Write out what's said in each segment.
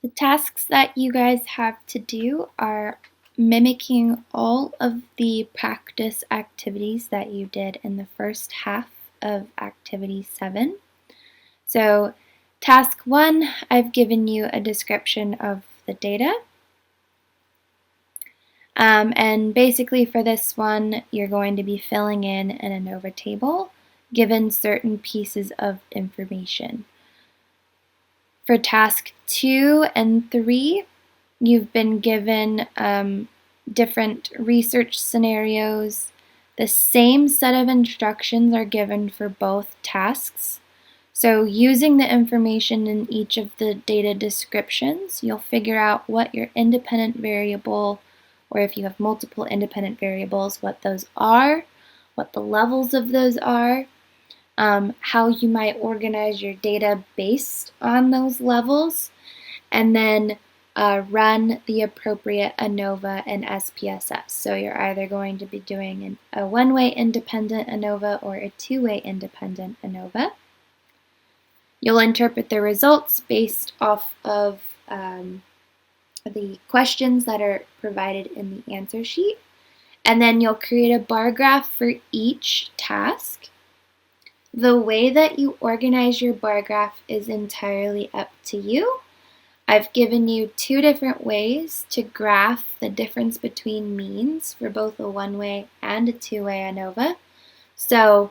The tasks that you guys have to do are mimicking all of the practice activities that you did in the first half of Activity 7. So, Task 1, I've given you a description of the data. And basically for this one, you're going to be filling in an ANOVA table given certain pieces of information. For task 2 and 3, you've been given different research scenarios. The same set of instructions are given for both tasks. So using the information in each of the data descriptions, you'll figure out what your independent variable, or if you have multiple independent variables, what those are, what the levels of those are, how you might organize your data based on those levels, and then run the appropriate ANOVA and SPSS. So you're either going to be doing a one-way independent ANOVA or a two-way independent ANOVA. You'll interpret the results based off of the questions that are provided in the answer sheet, and then you'll create a bar graph for each task. The way that you organize your bar graph is entirely up to you. I've given you two different ways to graph the difference between means for both a one-way and a two-way ANOVA. So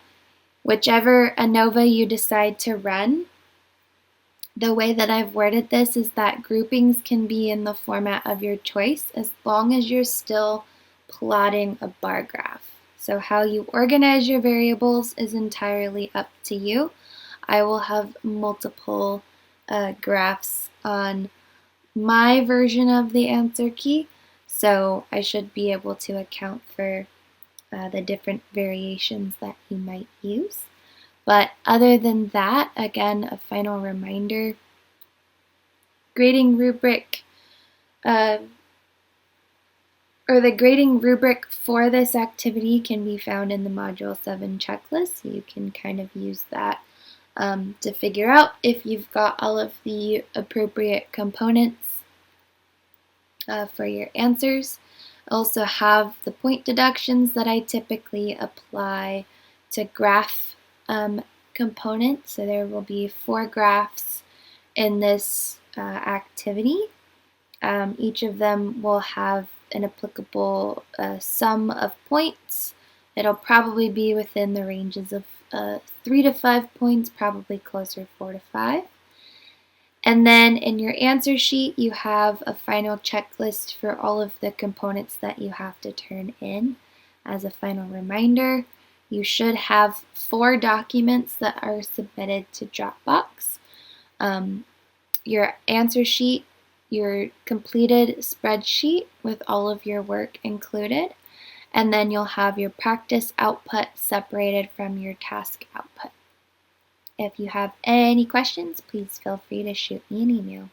whichever ANOVA you decide to run, the way that I've worded this is that groupings can be in the format of your choice as long as you're still plotting a bar graph. So how you organize your variables is entirely up to you. I will have multiple graphs on my version of the answer key, so I should be able to account for the different variations that you might use. But other than that, again, a final reminder, grading rubric the grading rubric for this activity can be found in the Module 7 checklist. So you can kind of use that to figure out if you've got all of the appropriate components for your answers. I also have the point deductions that I typically apply to graph components. So there will be 4 graphs in this activity. Each of them will have an applicable sum of points. It'll probably be within the ranges of 3 to 5 points, probably closer 4 to 5. And then in your answer sheet, you have a final checklist for all of the components that you have to turn in. As a final reminder, you should have 4 documents that are submitted to Dropbox. Your answer sheet, your completed spreadsheet with all of your work included, and then you'll have your practice output separated from your task output. If you have any questions, please feel free to shoot me an email.